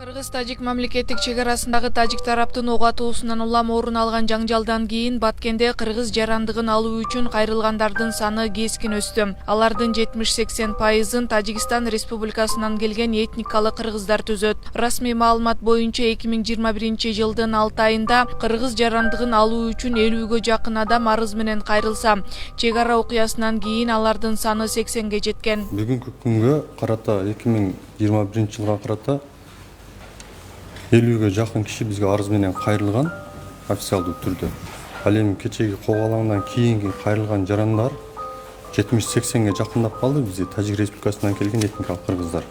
Кыргыз-тажик мамлекеттик чегарасындагы тажик тараптын ок атуусунан улам орун алган жаңжалдан кийин Баткенде кыргыз жарандыгын алуу үчүн кайрылгандардын саны кескин өстү. Алардын 70-80%-ын Тажикстан Республикасынан келген этникалык кыргыздар түзөт. Расмий маалымат боюнча 2021-жылдын 6 айында кыргыз жарандыгын алуу үчүн 50-гө жакын адам арыз менен кайрылса, чегара окуясынан кийин алардын саны 80-ге жеткен. Бүгүнкү күнгө карата 2021-жылга карата 50-ге жакын киши бизге арыз менен кайрылган официалдуу түрдө. Ал эми кечеги кок кийинки кайрылган жарандар 70-80-ге жакындап калды. Бизде Тажик Республикасынан келген этникалык кыргыздар.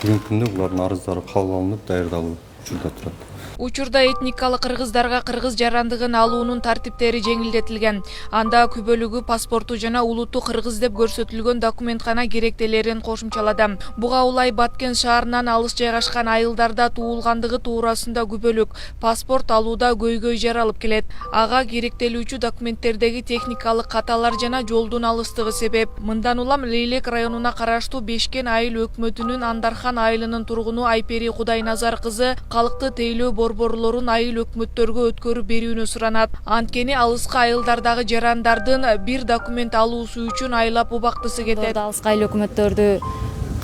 Бүгүнкү күндө булардын арыздары кабыл алынып, даярдалуу учурда турат. Учурда этникалык кыргыздарга кыргыз жарандыгын алуунун тартиптери жеңилдетилген. Анда күбөлүгү паспорту жана улутту кыргыз деп көрсөтүлгөн документкана керектелерин кошумчалады. Буга улай Баткен шаарынан алыс жайгашкан айылдарда туулгандыгы туурасында күбөлүк паспорт алууда көйгөй жаралып келет. Ага керектелүүчү документтердеги техникалык каталар жана жолдун алыстыгы себеп. Мындан улам Лейлек районуна караштуу Бешкен айыл өкмөтүнүн Андархан айылынын тургуну Айпери Кудайназар кызы калкты тейлөө борборлорун айыл өкмөттөргө өткөрүп берүүнү суранат. Анткени алыска айылдардагы жарандардын бир документ алуусу үчүн айлап убактысы кетет. Алыска айыл өкмөттөрдү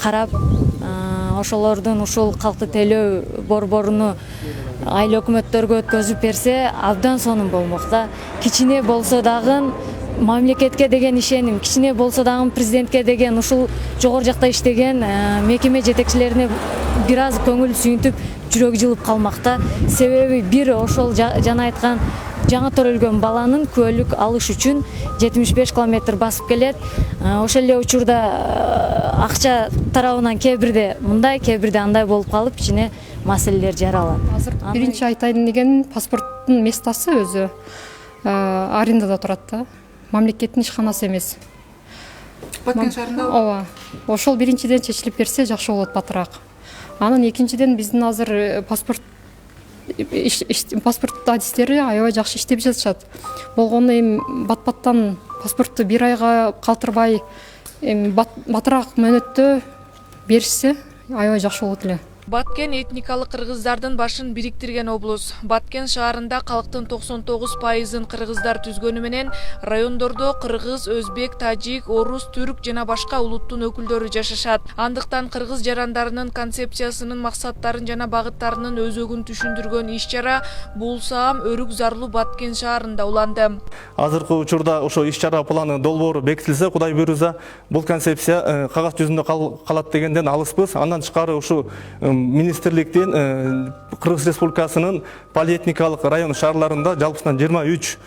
карап, ошолордун ушул калкты тейлөө борборуну айыл өкмөттөргө өткөзүп берсе, абдан сонун болмок да. Кичине болсо дагы мамлекетке деген ишеним, кичине болсо дагы президентке деген ушул жогору жакта иштеген мекеме жетекчилерине бир аз көңүл сүйүнтүп жүрөк жылып калмакта. Себеби бир ошол жана айткан жаңы төрөлгөн баланын күбөлүк алыш үчүн 75 км басып келет. Ошол эле учурда акча тарабынан кээ бирде мындай, кээ бирде андай болуп калып, кичине маселелер жаралат. Азыр биринчи айтайын деген паспорттун местасы өзү арендада турат да. Мамлекеттин ишканасы эмес. Баткен шаарында? Ооба. Ошол биринчиден чечилип берсе жакшы болот батыраак. Анан экинчиден биздин азыр паспорт адистери аябай жакшы иштеп жатышат. Болгону эми бат-баттан паспортту бир айга калтырбай батыраак мөөнөттө беришсе аябай жакшы болот эле. Баткен этникалык кыргыздардын башын бириктирген облус. Баткен шаарында калктын 99%-ын кыргыздар түзгөнү менен райондордо кыргыз, өзбек, тажик, орус, түрк жана башка улуттун өкүлдөрү жашашат. Андыктан кыргыз жарандарынын концепциясынын максаттарын жана багыттарынын өзөгүн түшүндүргөн иш-чара бул саам Өрүк Зарлуу Баткен шаарында уланды. Азыркы учурда ошо иш-чара планы долбоору бекитилсе, Кудай буйруза, бул концепция кагаз жүзүндө калат дегенден алыспыз. Андан тышкары ушу министрликтен Кыргыз Республикасынын полиэтникалык район шаарларында жалпысынан 23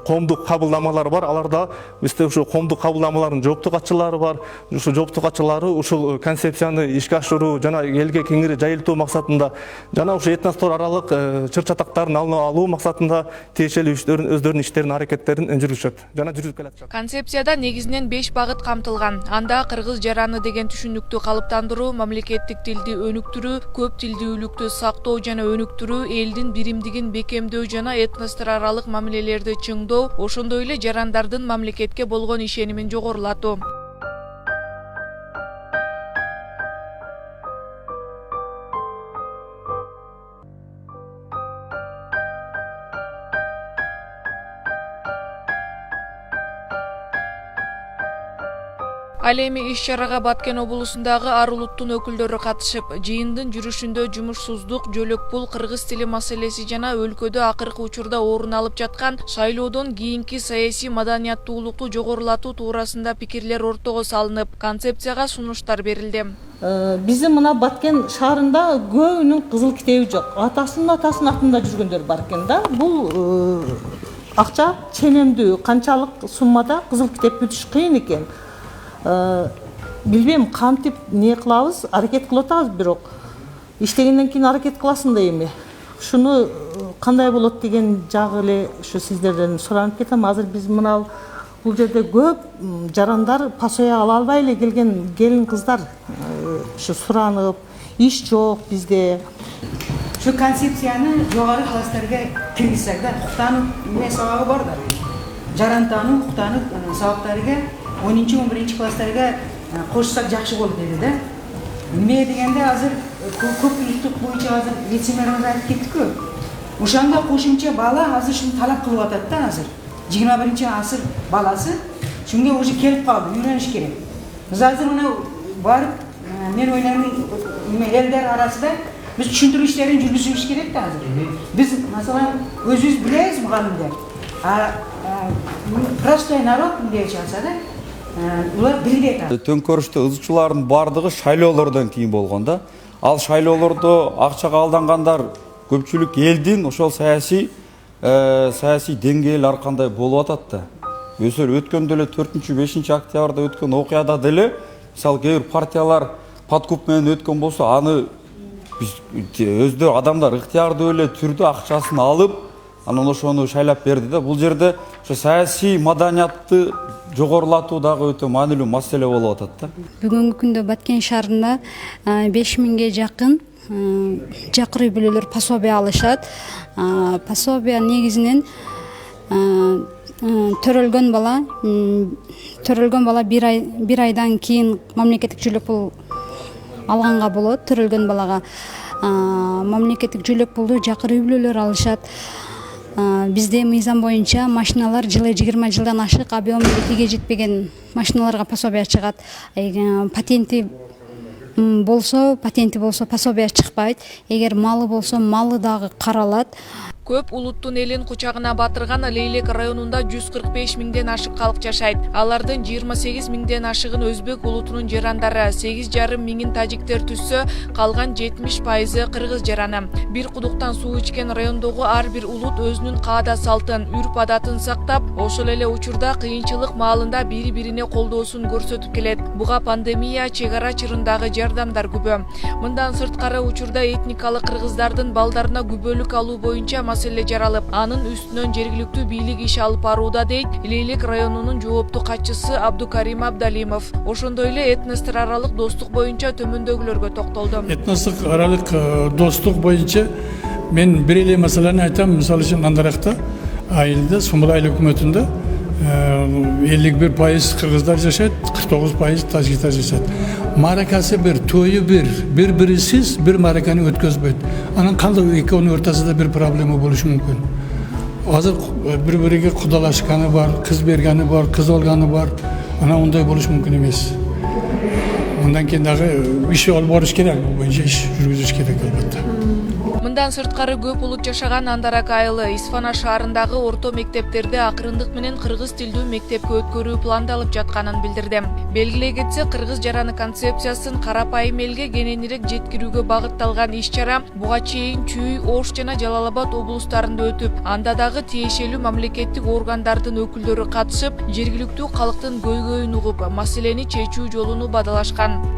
коомдук кабылдамалар бар. Аларда бизде ушу коомдук кабылдамалардын жооптук катчылары бар. Ушу жооптук катчылары ушул концепцияны ишке ашыруу жана элге кеңири жайылтуу максатында жана ушу этностор аралык чыр-чатактарын алуу максатында тиешелүү өздөрүнүн иштерин, аракеттерин жүргүзүшөт жана жүргүзүп келатышат. Концепцияда негизинен 5 багыт камтылган. Анда кыргыз жараны деген түшүнүктү калыптандыруу, мамлекеттик тилди өнүктүрүү, көп тилдүүлүктү сактоо жана өнүктүрүү, элдин биримдигин бекемдөө жана этностор аралык мамилелерди чыңдоо, ошондой эле жарандардын мамлекетке болгон ишенимин жогорулатуу. Ал эми иш-чарага Баткен облусундагы ар улуттун өкүлдөрү катышып, жыйындын жүрүшүндө жумушсуздук, жөлөк пул, кыргыз тили маселеси жана өлкөдө акыркы учурда орун алып жаткан шайлоодон кийинки саясий маданияттуулукту жогорулатуу туурасында пикирлер ортого салынып, концепцияга сунуштар берилди. Биздин мына Баткен шаарында көбүнүн кызыл китеби жок. Атасынын атында жүргөндөр бар экен да. Бул акча ченемдүү, канчалык суммада кызыл китеп бүтүш кыйын экен. Билбейм, кантип не кылабыз, аракет кылып атабыз, бирок иштегенден кийин аракет кыласың да эми. Шуну кандай болот деген жагы эле ушу сиздерден суранып кетем. Азыр биз мына бул жерде көп жарандар пасоя ала албай эле келген келин кыздар ушу суранып, иш жок bizde. Şu konsepsiyani жоғары класстарга киргизсек да, уктанып эме сабагы бар да. Жарантанын уктанып сабактарга 10-11 класстарга кошсак жакшы болот деди да. Эмне дегенде азыр көпчүлүктүк боюнча азыр лицемерно айтып кеттикпи. Ошондо кошумча бала азыр ушуну талап кылып атат да азыр. 21-асыр баласы шунга уже келип калды, үйрөнүш керек. Биз азыр мына барып, мен ойлоймун, элдер арасында биз түшүндүрүү иштерин жүргүзүбүз керек да азыр. Биз маселен өзүбүз билебиз мугалимдер. Простой народ мындай чалса да, улар билбей атат. Төңкөрүштө ызчылардын бардыгы шайлоолордон кийин болгон да. Ал шайлоолордо акчага алдангандар көпчүлүк элдин ошол саясий деңгээл ар кандай болуп атат да. Өткөндө эле 4-5 октябрда өткөн окуяда деле мисалы кээ бир партиялар подкуп менен өткөн болсо, аны биз өздөр адамдар ыктыярдуу эле түрдө акчасын алып, анан ошону шайлап берди да. Бул жерде ошо саясий маданиятты жогорулатуу дагы өтө маанилүү маселе болуп атат да. Бүгүнкү күндө Баткен шаарында 5000ге жакын жакыр үй бүлөлөр пособие алышат. Пособие негизинен төрөлгөн бала бир айдан кийин мамлекеттик жүлөк пул алганга болот. Төрөлгөн балага мамлекеттик жүлөк пулду жакыр үй бүлөлөр алышат. Бизде мыйзам боюнча машиналар жылы 20 жылдан ашык объему тиге жетпеген машиналарга пособие чыгат. Патенти болсо пособие чыкпайт. Эгер малы болсо малы дагы каралат. Көп улуттун элин кучагына батырган Лейлек районунда 145 миңден ашык калк жашайт. Алардын 28 миңден ашыгын өзбек улутунун жарандары, 8,5 миңин тажиктер түссө, калган 70% кыргыз жараны. Бир кудуктан суу ичкен райондогу ар бир улут өзүнүн каада салтын, үрп адатын сактап, ошол эле учурда кыйынчылык маалында бири-бирине колдоосун көрсөтүп келет. Буга пандемия, чек ара чырындагы жардамдар күбө. Мындан сырткары учурда этникалык кыргыздардын балдарына күбөлүк алуу боюнча маселе жаралып, анын үстүнөн жергиликтүү бийлик иш алып барууда дейт Лейлек районунун жооптуу катчысы Абдукарим Абдалимов. Ошондой эле этностор аралык достук боюнча төмөндөгүлөргө токтолду. Этностук аралык достук боюнча мен бир эле маселени айтам. Мисалы үчүн Андаракта айылда Сумбул айыл өкмөтүндө 51% кыргыздар жашайт, 49% тажиктер жашайт. Маракасы бир, тою бири-бирисиз бир мараканы өткөзбөйт. Анан кандай экөөнүн ортосунда бир проблема болушу мүмкүн. Азыр бири-бириге кудалашканы бар, кыз бергени бар, кыз алганы бар. Анан ондай болушу мүмкүн эмес. Мындан кийин дагы иш алып барыш керек, бул боюнча иш жүргүзүш керек албетте. Мындан сырткары көп улут жашаган Андарак айылы Исфана шаарындагы орто мектептерде акырындык менен кыргыз тилдүү мектепке өткөрүү пландалып жатканын билдирди. Белгилей кетсе, кыргыз жараны концепциясын карапайым элге кененирээк жеткирүүгө багытталган иш-чара буга чейин Чүй, Ош жана Жалал Абад облустарында өтүп, анда дагы тиешелүү мамлекеттик органдардын өкүлдөрү катышып, жергиликтүү калктын көйгөйүн угуп, маселени чечүү жолуну бадалашкан.